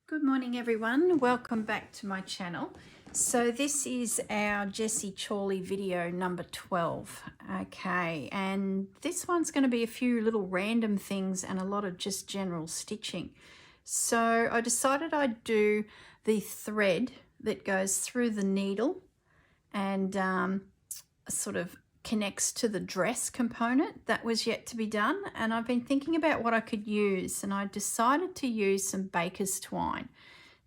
Good morning everyone, welcome back to my channel. So this is our Jessie Chorley video number 12. Okay, and this one's going to be a few little random things and a lot of just general stitching. So I decided I'd do the thread that goes through the needle and sort of connects to the dress component. That was yet to be done, and I've been thinking about what I could use, and I decided to use some baker's twine.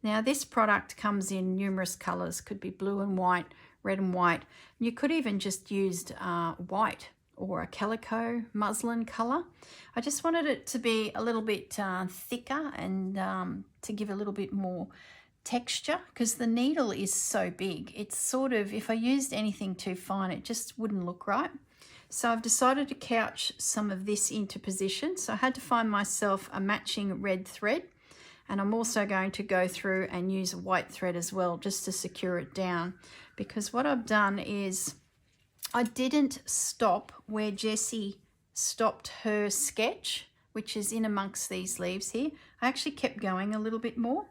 Now this product comes in numerous colors, could be blue and white, red and white. You could even just use white or a calico muslin color. I just wanted it to be a little bit thicker and to give a little bit more texture, because the needle is so big. It's sort of, if I used anything too fine, it just wouldn't look right. So I've decided to couch some of this into position. So I had to find myself a matching red thread, and I'm also going to go through and use a white thread as well just to secure it down, because what I've done is I didn't stop where Jessie stopped her sketch, which is in amongst these leaves here. I actually kept going a little bit more.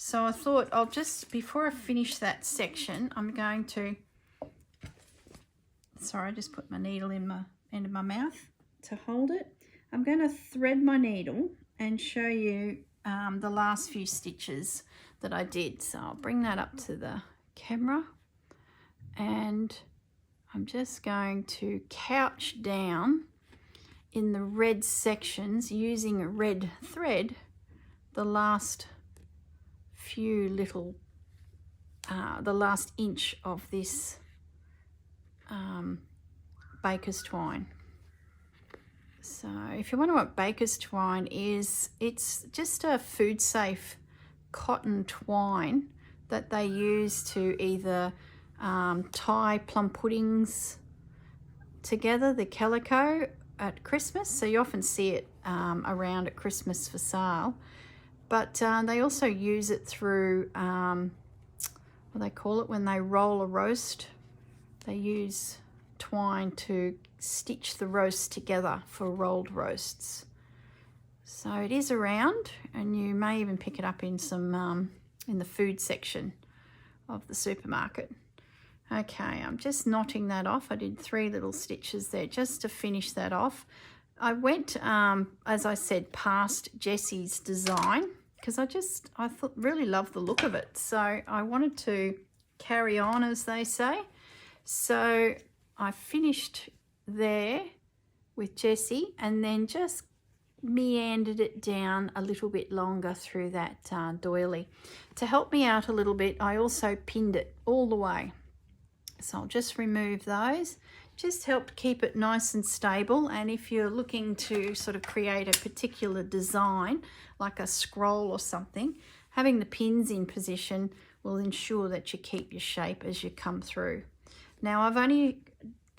So I thought I'll just, before I finish that section, I'm going to, sorry, I just put my needle in my end of my mouth to hold it. I'm going to thread my needle and show you the last few stitches that I did. So I'll bring that up to the camera, and I'm just going to couch down in the red sections using a red thread the last few little the last inch of this baker's twine. So if you wonder what baker's twine is, it's just a food safe cotton twine that they use to either tie plum puddings together, the calico, at Christmas. So you often see it around at Christmas for sale. But they also use it through, what they call it, when they roll a roast. They use twine to stitch the roast together for rolled roasts. So it is around, and you may even pick it up in some, in the food section of the supermarket. Okay, I'm just knotting that off. I did 3 little stitches there just to finish that off. I went, as I said, past Jessie's design, because I thought really loved the look of it. So I wanted to carry on, as they say. So I finished there with Jessie, and then just meandered it down a little bit longer through that doily. To help me out a little bit, I also pinned it all the way. So I'll just remove those. Just helped keep it nice and stable. And if you're looking to sort of create a particular design, like a scroll or something, having the pins in position will ensure that you keep your shape as you come through. Now I've only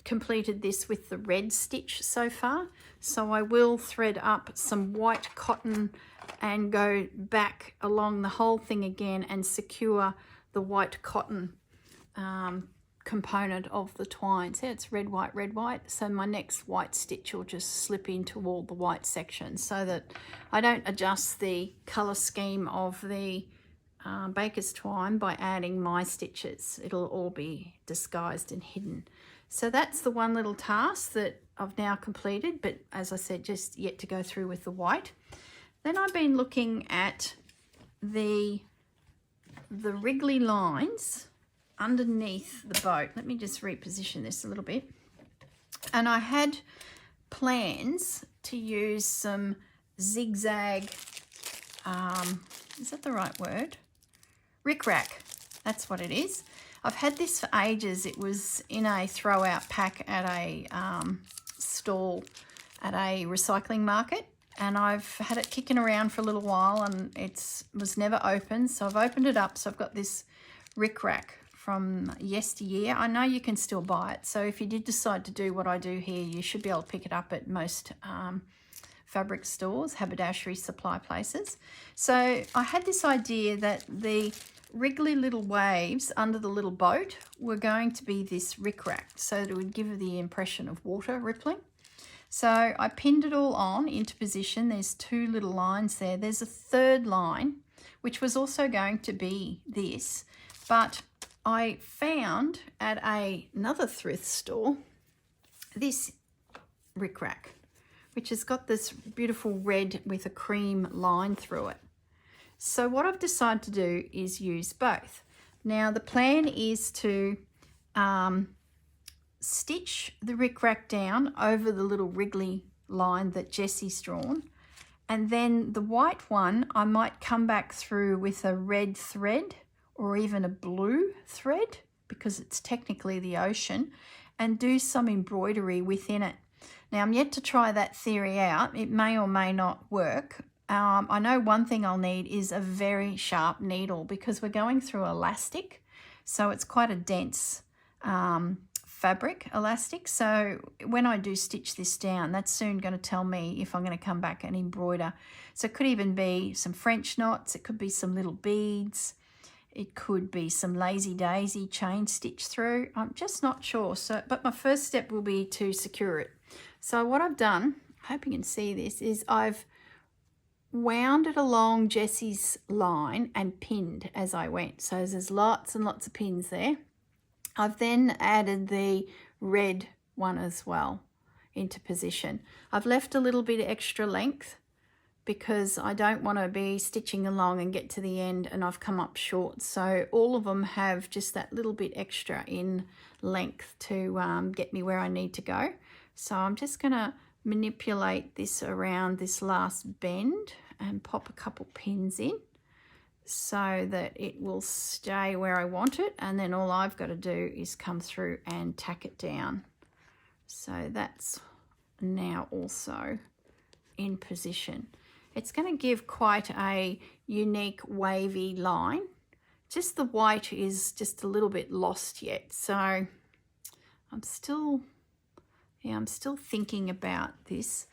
completed this with the red stitch so far, so I will thread up some white cotton and go back along the whole thing again and secure the white cotton component of the twine. So it's red, white, red, white. So my next white stitch will just slip into all the white sections so that I don't adjust the color scheme of the baker's twine by adding my stitches. It'll all be disguised and hidden. So that's the one little task that I've now completed, but as I said, just yet to go through with the white. Then I've been looking at the wriggly lines underneath the boat. Let me just reposition this a little bit. And I had plans to use some zigzag, is that the right word? Rickrack, that's what it is. I've had this for ages. It was in a throw out pack at a stall at a recycling market, and I've had it kicking around for a little while, and it was never opened. So I've opened it up. So I've got this rickrack from yesteryear. I know you can still buy it. So if you did decide to do what I do here, you should be able to pick it up at most fabric stores, haberdashery supply places. So I had this idea that the wriggly little waves under the little boat were going to be this rickrack, so that it would give the impression of water rippling. So I pinned it all on into position. There's 2 little lines there. There's a third line which was also going to be this, but I found at another thrift store this rickrack, which has got this beautiful red with a cream line through it. So what I've decided to do is use both. Now the plan is to stitch the rickrack down over the little wriggly line that Jessie's drawn, and then the white one I might come back through with a red thread or even a blue thread, because it's technically the ocean, and do some embroidery within it. Now I'm yet to try that theory out. It may or may not work. I know one thing I'll need is a very sharp needle, because we're going through elastic, so it's quite a dense fabric elastic. So when I do stitch this down, that's soon going to tell me if I'm going to come back and embroider. So it could even be some French knots, it could be some little beads, it could be some lazy daisy chain stitch through. I'm just not sure. So, but my first step will be to secure it. So what I've done, I hope you can see this, is I've wound it along Jessie's line and pinned as I went. So there's lots and lots of pins there. I've then added the red one as well into position. I've left a little bit of extra length because I don't want to be stitching along and get to the end and I've come up short. So all of them have just that little bit extra in length to get me where I need to go. So I'm just going to manipulate this around this last bend and pop a couple pins in so that it will stay where I want it, and then all I've got to do is come through and tack it down. So that's now also in position. It's going to give quite a unique wavy line. Just the white is just a little bit lost yet, so I'm still thinking about this.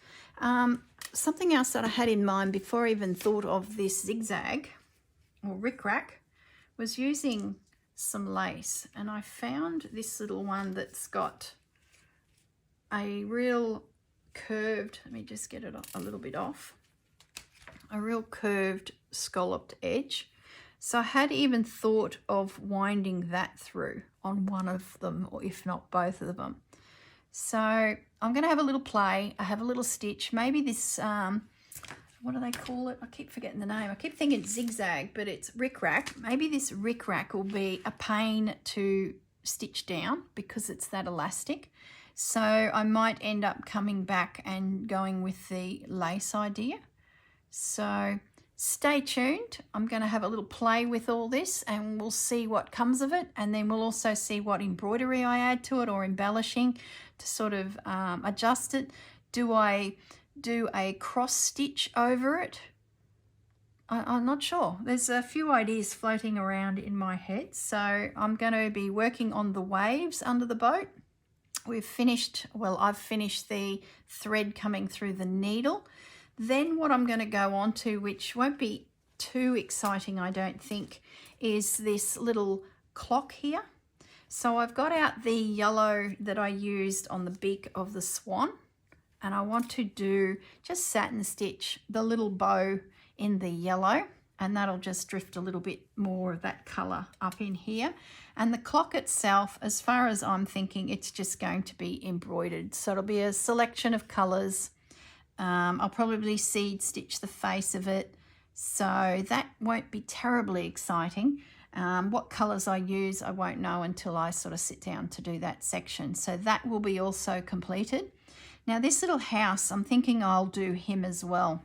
Something else that I had in mind before I even thought of this zigzag or rickrack was using some lace, and I found this little one that's got a real curved, let me just get it a little bit off, a real curved scalloped edge. So I had even thought of winding that through on one of them, or if not both of them. So I'm going to have a little play. I have a little stitch. Maybe this, what do they call it? I keep forgetting the name. I keep thinking zigzag, but it's rickrack. Maybe this rickrack will be a pain to stitch down because it's that elastic. So I might end up coming back and going with the lace idea. So stay tuned. I'm going to have a little play with all this and we'll see what comes of it. And then we'll also see what embroidery I add to it or embellishing to sort of adjust it. Do I do a cross stitch over it? I'm not sure. There's a few ideas floating around in my head. So I'm going to be working on the waves under the boat. We've finished, well, I've finished the thread coming through the needle. Then what I'm going to go on to, which won't be too exciting, I don't think, is this little clock here. So I've got out the yellow that I used on the beak of the swan, and I want to do just satin stitch the little bow in the yellow, and that'll just drift a little bit more of that color up in here. And the clock itself, as far as I'm thinking, it's just going to be embroidered. So it'll be a selection of colors. I'll probably seed stitch the face of it, so that won't be terribly exciting. What colors I use, I won't know until I sort of sit down to do that section. So that will be also completed. Now this little house, I'm thinking I'll do him as well.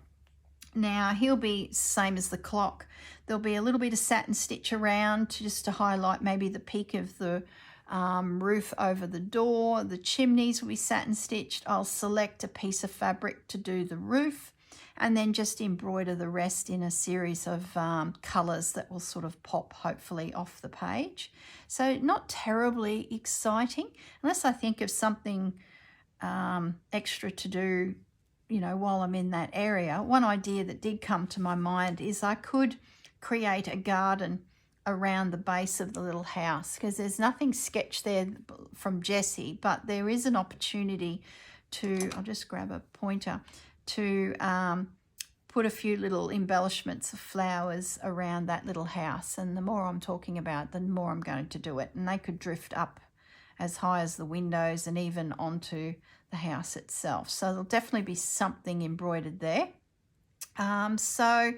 Now he'll be same as the clock. There'll be a little bit of satin stitch around just to highlight maybe the peak of the roof over the door. The chimneys will be satin stitched. I'll select a piece of fabric to do the roof and then just embroider the rest in a series of colours that will sort of pop hopefully off the page. So not terribly exciting unless I think of something extra to do, you know, while I'm in that area. One idea that did come to my mind is I could create a garden around the base of the little house, because there's nothing sketched there from Jessie, but there is an opportunity to, I'll just grab a pointer, to put a few little embellishments of flowers around that little house, and the more I'm talking about, the more I'm going to do it. And they could drift up as high as the windows and even onto the house itself. So there'll definitely be something embroidered there. So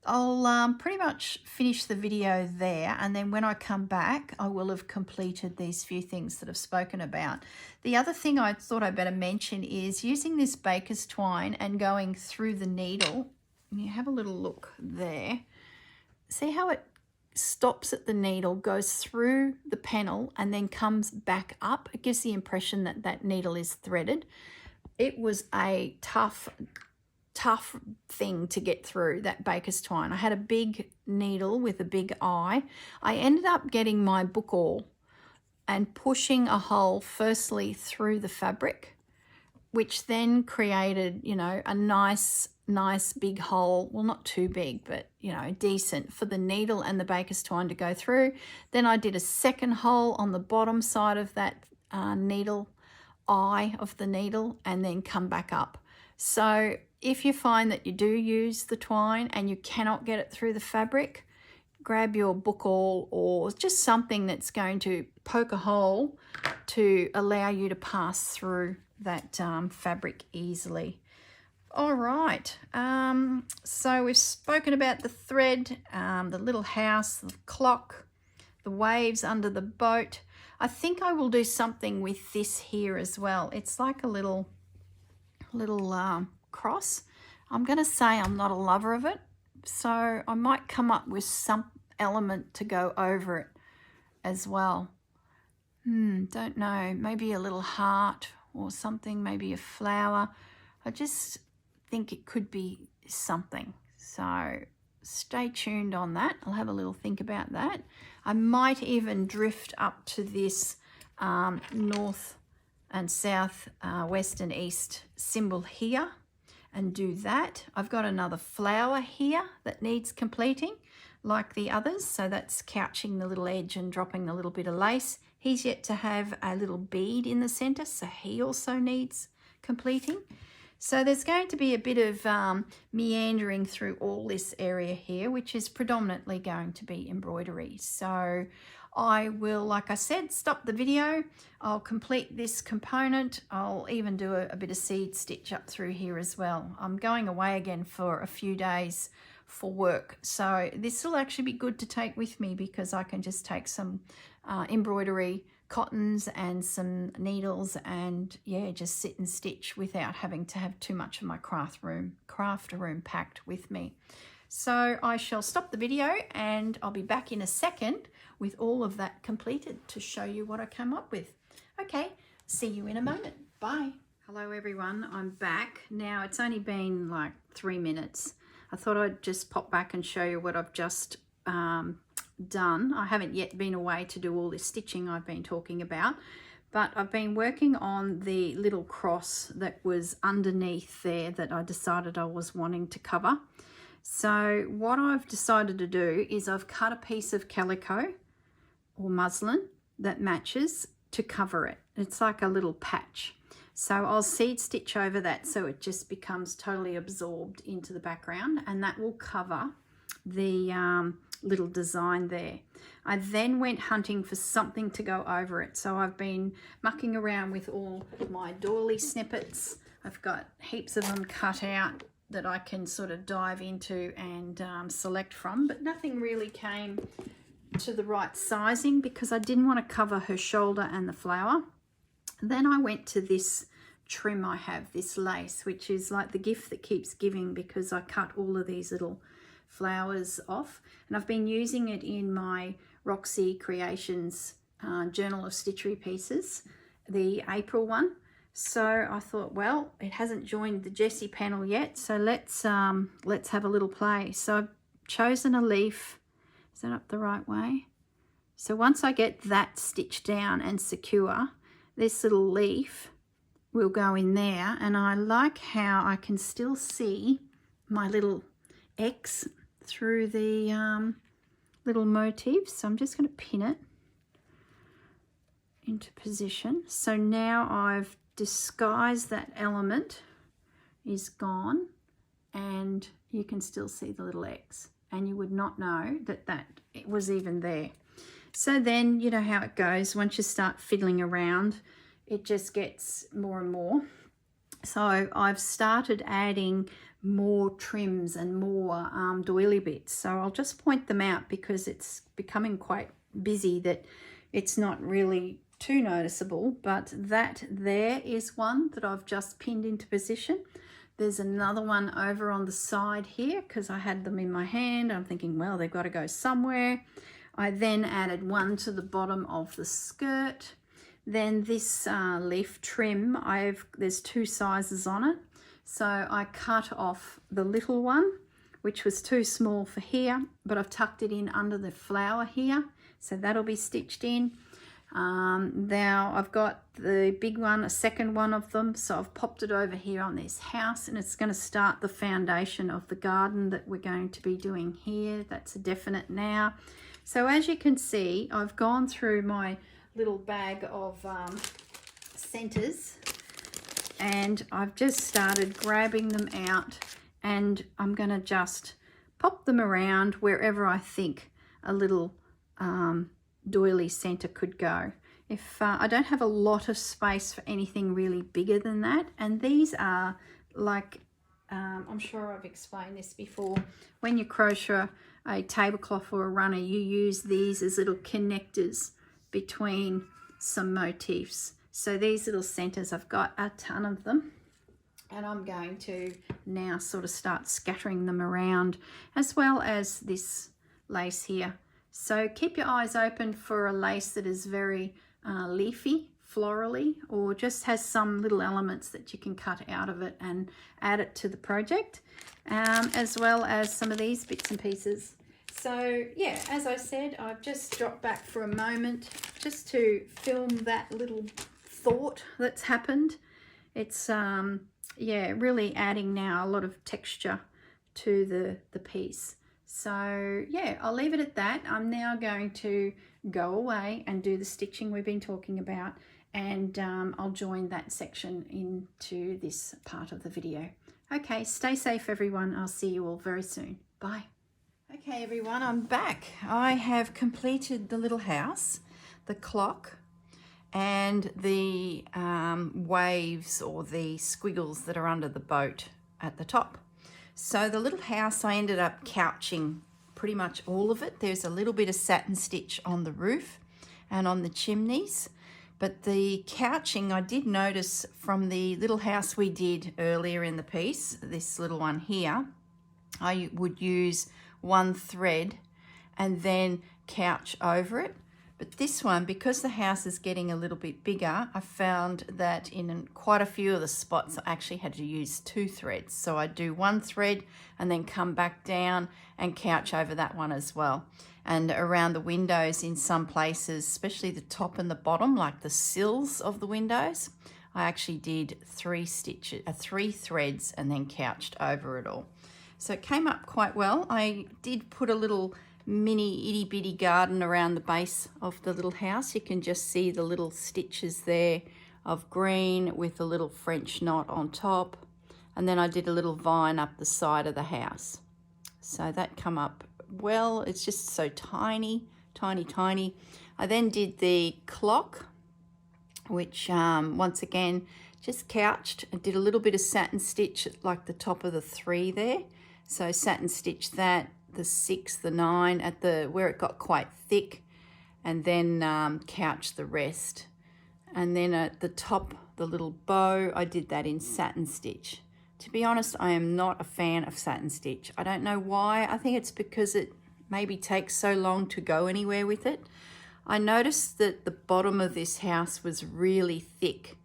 I'll pretty much finish the video there, and then when I come back I will have completed these few things that I've spoken about. The other thing I thought I'd better mention is using this baker's twine and going through the needle. You have a little look there. See how it stops at the needle, goes through the panel and then comes back up? It gives the impression that that needle is threaded. It was a tough thing to get through, that baker's twine. I had a big needle with a big eye. I ended up getting my book awl and pushing a hole firstly through the fabric, which then created, you know, a nice big hole. Well, not too big, but, you know, decent for the needle and the baker's twine to go through. Then I did a second hole on the bottom side of that needle, eye of the needle, and then come back up. So if you find that you do use the twine and you cannot get it through the fabric, grab your book awl or just something that's going to poke a hole to allow you to pass through that fabric easily. All right, so we've spoken about the thread, the little house, the clock, the waves under the boat. I think I will do something with this here as well. It's like a little cross. I'm going to say I'm not a lover of it, so I might come up with some element to go over it as well. Don't know, maybe a little heart or something, maybe a flower. I just think it could be something, so stay tuned on that. I'll have a little think about that. I might even drift up to this north and south, west and east symbol here and do that. I've got another flower here that needs completing like the others, so that's couching the little edge and dropping a little bit of lace. He's yet to have a little bead in the center, so he also needs completing. So there's going to be a bit of meandering through all this area here, which is predominantly going to be embroidery. So I will, like I said, stop the video. I'll complete this component. I'll even do a bit of seed stitch up through here as well. I'm going away again for a few days for work, so this will actually be good to take with me because I can just take some embroidery cottons and some needles and yeah, just sit and stitch without having to have too much of my craft room packed with me. So I shall stop the video and I'll be back in a second with all of that completed to show you what I came up with. Okay, see you in a moment. Bye. Hello everyone, I'm back. Now it's only been like 3 minutes. I thought I'd just pop back and show you what I've just done. I haven't yet been away to do all this stitching I've been talking about, but I've been working on the little cross that was underneath there that I decided I was wanting to cover. So what I've decided to do is I've cut a piece of calico or muslin that matches to cover it. It's like a little patch. So I'll seed stitch over that so it just becomes totally absorbed into the background, and that will cover the little design there. I then went hunting for something to go over it. So I've been mucking around with all my doily snippets. I've got heaps of them cut out that I can sort of dive into and select from, but nothing really came to the right sizing because I didn't want to cover her shoulder and the flower. Then I went to this trim I have, this lace, which is like the gift that keeps giving because I cut all of these little flowers off, and I've been using it in my Roxy Creations Journal of Stitchery pieces, the April one. So I thought, well, it hasn't joined the Jessie panel yet, so let's have a little play. So I've chosen a leaf. Is that up the right way? So once I get that stitched down and secure, this little leaf will go in there, and I like how I can still see my little X through the little motifs. So I'm just going to pin it into position. So now I've disguised that element is gone, and you can still see the little X, and you would not know that it was even there. So then you know how it goes. Once you start fiddling around, it just gets more and more. So I've started adding more trims and more doily bits. So I'll just point them out because it's becoming quite busy that it's not really too noticeable. But that there is one that I've just pinned into position. There's another one over on the side here because I had them in my hand. I'm thinking, well, they've got to go somewhere. I then added one to the bottom of the skirt. Then this leaf trim, there's 2 sizes on it. So I cut off the little one, which was too small for here, but I've tucked it in under the flower here. So that'll be stitched in. Now I've got the big one, a second one of them, so I've popped it over here on this house, and it's going to start the foundation of the garden that we're going to be doing here. That's a definite now. So as you can see, I've gone through my little bag of centers, and I've just started grabbing them out, and I'm going to just pop them around wherever I think a little doily center could go. If I don't have a lot of space for anything really bigger than that, and these are like I'm sure I've explained this before, when you crochet a tablecloth or a runner, you use these as little connectors between some motifs. So these little centers, I've got a ton of them, and I'm going to now sort of start scattering them around, as well as this lace here. So keep your eyes open for a lace that is very leafy, florally, or just has some little elements that you can cut out of it and add it to the project, as well as some of these bits and pieces. So yeah, as I said, I've just dropped back for a moment just to film that little thought that's happened. It's yeah, really adding now a lot of texture to the piece. So yeah, I'll leave it at that. I'm now going to go away and do the stitching we've been talking about, and I'll join that section into this part of the video. Okay, stay safe everyone. I'll see you all very soon. Bye. Okay everyone, I'm back. I have completed the little house, the clock, and the waves or the squiggles that are under the boat at the top. So the little house, I ended up couching pretty much all of it. There's a little bit of satin stitch on the roof and on the chimneys, but the couching, I did notice from the little house we did earlier in the piece, this little one here, I would use one thread and then couch over it. But this one, because the house is getting a little bit bigger, I found that in quite a few of the spots I actually had to use 2 threads. So I do 1 thread and then come back down and couch over that one as well. And around the windows in some places, especially the top and the bottom, like the sills of the windows, I actually did 3 threads and then couched over it all. So it came up quite well. I did put a little mini itty bitty garden around the base of the little house. You can just see the little stitches there of green with a little French knot on top. And then I did a little vine up the side of the house. So that come up well. It's just so tiny, tiny, tiny. I then did the clock, which once again, just couched. I did a little bit of satin stitch at like the top of the 3 there. So satin stitch that, the 6, the 9 at the where it got quite thick, and then couch the rest. And then at the top, the little bow, I did that in satin stitch. To be honest, I am not a fan of satin stitch. I don't know why. I think it's because it maybe takes so long to go anywhere with it. I noticed that the bottom of this house was really thick,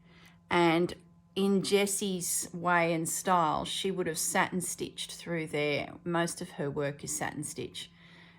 and in Jessie's way and style, she would have satin stitched through there. Most of her work is satin stitch.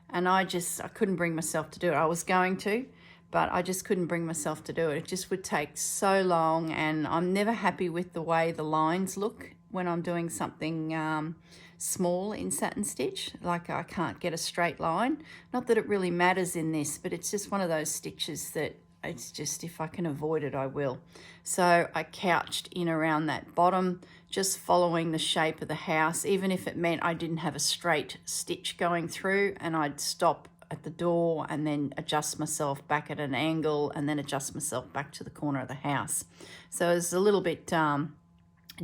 And I couldn't bring myself to do it. I was going to, but I just couldn't bring myself to do it. It just would take so long, and I'm never happy with the way the lines look when I'm doing something small in satin stitch. Like I can't get a straight line. Not that it really matters in this, but it's just one of those stitches that It's just, if I can avoid it, I will. So I couched in around that bottom, just following the shape of the house, even if it meant I didn't have a straight stitch going through, and I'd stop at the door and then adjust myself back at an angle and then adjust myself back to the corner of the house. So it's a little bit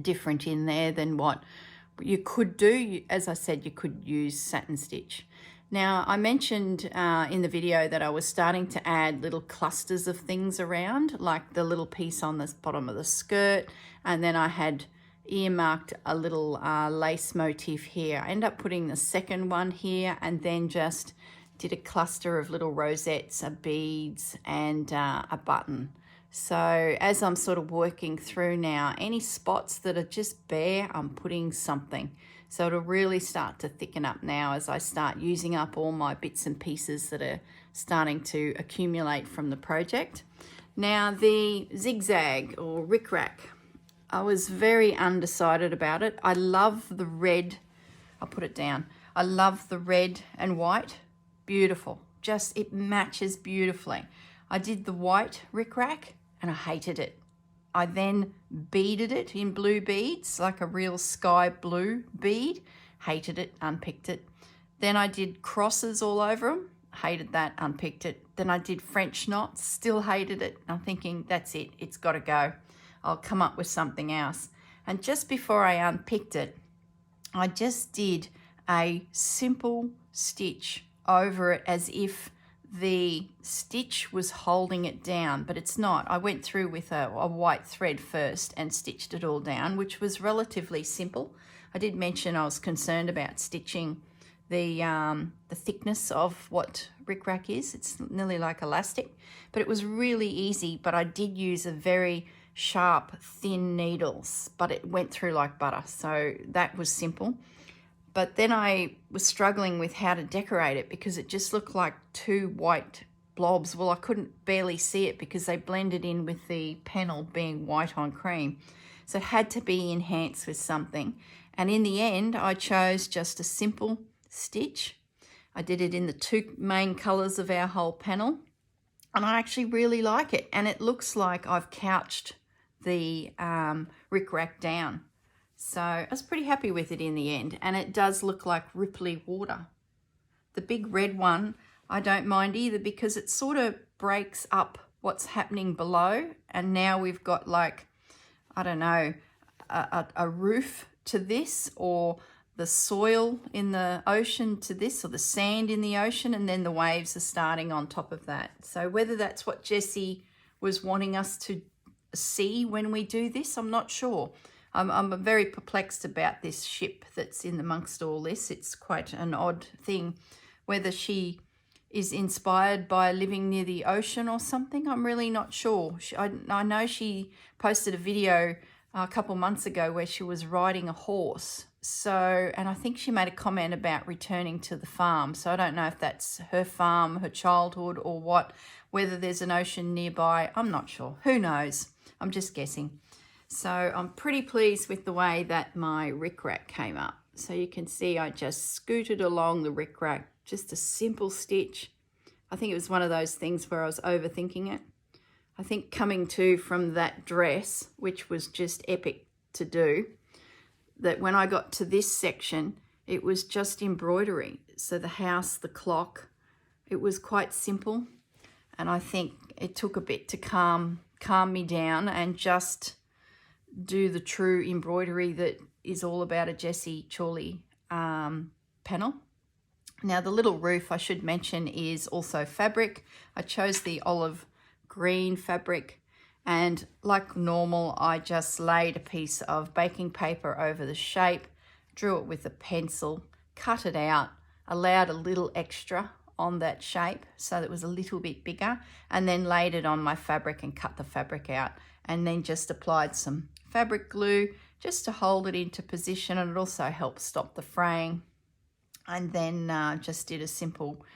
different in there than what you could do. As I said, you could use satin stitch. Now, I mentioned in the video that I was starting to add little clusters of things around, like the little piece on the bottom of the skirt, and then I had earmarked a little lace motif here. I ended up putting the second one here, and then just did a cluster of little rosettes, beads, and a button. So as I'm sort of working through now, any spots that are just bare, I'm putting something. So it'll really start to thicken up now as I start using up all my bits and pieces that are starting to accumulate from the project. Now the zigzag or rickrack, I was very undecided about it. I love the red, I'll put it down. I love the red and white, beautiful. Just, it matches beautifully. I did the white rickrack and I hated it. I then beaded it in blue beads, like a real sky blue bead. Hated it, unpicked it. Then I did crosses all over them. Hated that, unpicked it. Then I did French knots, still hated it. I'm thinking, that's it, it's got to go. I'll come up with something else. And just before I unpicked it, I just did a simple stitch over it as if the stitch was holding it down, but it's not. I went through with a white thread first and stitched it all down, which was relatively simple. I did mention I was concerned about stitching the thickness of what rickrack is. It's nearly like elastic, but it was really easy. But I did use a very sharp, thin needles, but it went through like butter. So that was simple. But then I was struggling with how to decorate it because it just looked like two white blobs. Well, I couldn't barely see it because they blended in with the panel being white on cream. So it had to be enhanced with something. And in the end, I chose just a simple stitch. I did it in the two main colors of our whole panel. And I actually really like it. And it looks like I've couched the rickrack down. So I was pretty happy with it in the end, and it does look like ripply water. The big red one, I don't mind either because it sort of breaks up what's happening below, and now we've got like, I don't know, a roof to this, or the soil in the ocean to this, or the sand in the ocean, and then the waves are starting on top of that. So whether that's what Jessie was wanting us to see when we do this, I'm not sure. I'm very perplexed about this ship that's in amongst all this. It's quite an odd thing. Whether she is inspired by living near the ocean or something, I'm really not sure. I know she posted a video a couple months ago where she was riding a horse. So, and I think she made a comment about returning to the farm. So I don't know if that's her farm, her childhood, or what. Whether there's an ocean nearby, I'm not sure. Who knows? I'm just guessing. So I'm pretty pleased with the way that my rickrack came up. So you can see I just scooted along the rickrack, just a simple stitch. I think it was one of those things where I was overthinking it. I think coming to from that dress, which was just epic to do, that when I got to this section, it was just embroidery. So the house, the clock, it was quite simple. And I think it took a bit to calm me down and just do the true embroidery that is all about a Jessie Chorley panel. Now the little roof, I should mention, is also fabric. I chose the olive green fabric, and like normal I just laid a piece of baking paper over the shape, drew it with a pencil, cut it out, allowed a little extra on that shape so that it was a little bit bigger, and then laid it on my fabric and cut the fabric out, and then just applied some fabric glue just to hold it into position, and it also helps stop the fraying. And then just did a simple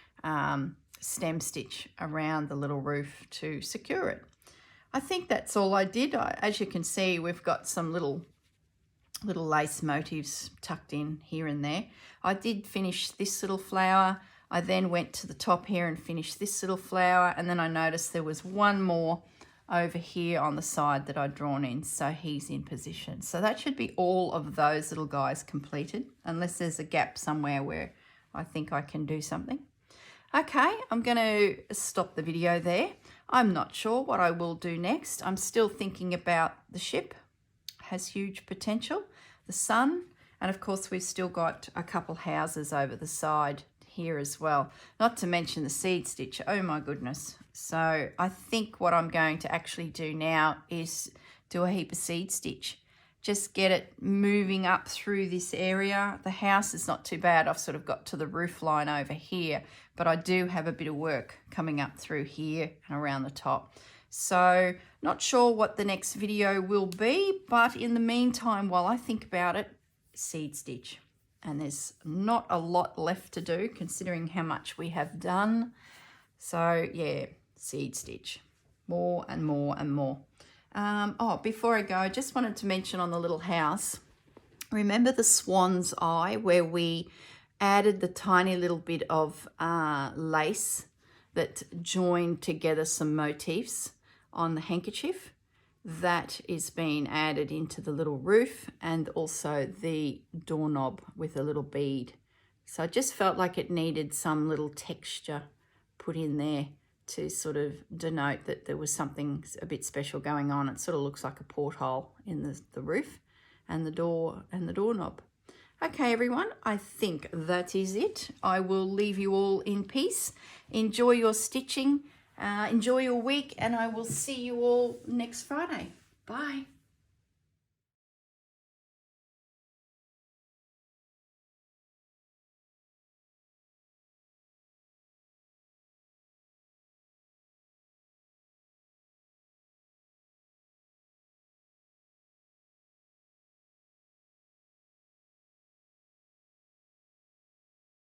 stem stitch around the little roof to secure it. I think that's all I did. As you can see, we've got some little lace motifs tucked in here and there. I did finish this little flower. I then went to the top here and finished this little flower, and then I noticed there was one more over here on the side that I'd drawn in, so he's in position. So that should be all of those little guys completed, unless there's a gap somewhere where I think I can do something. Okay, I'm going to stop the video there. I'm not sure what I will do next. I'm still thinking about the ship. Has huge potential. The sun, and of course we've still got a couple houses over the side here as well. Not to mention the seed stitch. Oh my goodness. So I think what I'm going to actually do now is do a heap of seed stitch. Just get it moving up through this area. The house is not too bad. I've sort of got to the roof line over here, but I do have a bit of work coming up through here and around the top. So not sure what the next video will be, but in the meantime, while I think about it, seed stitch. And there's not a lot left to do considering how much we have done. So yeah, seed stitch, more and more and more. Oh, before I go, I just wanted to mention on the little house, remember the swan's eye where we added the tiny little bit of lace that joined together some motifs on the handkerchief? That is being added into the little roof, and also the doorknob with a little bead. So I just felt like it needed some little texture put in there to sort of denote that there was something a bit special going on. It sort of looks like a porthole in the roof and the door and the doorknob. Okay, everyone, I think that is it. I will leave you all in peace. Enjoy your stitching, enjoy your week, and I will see you all next Friday. Bye.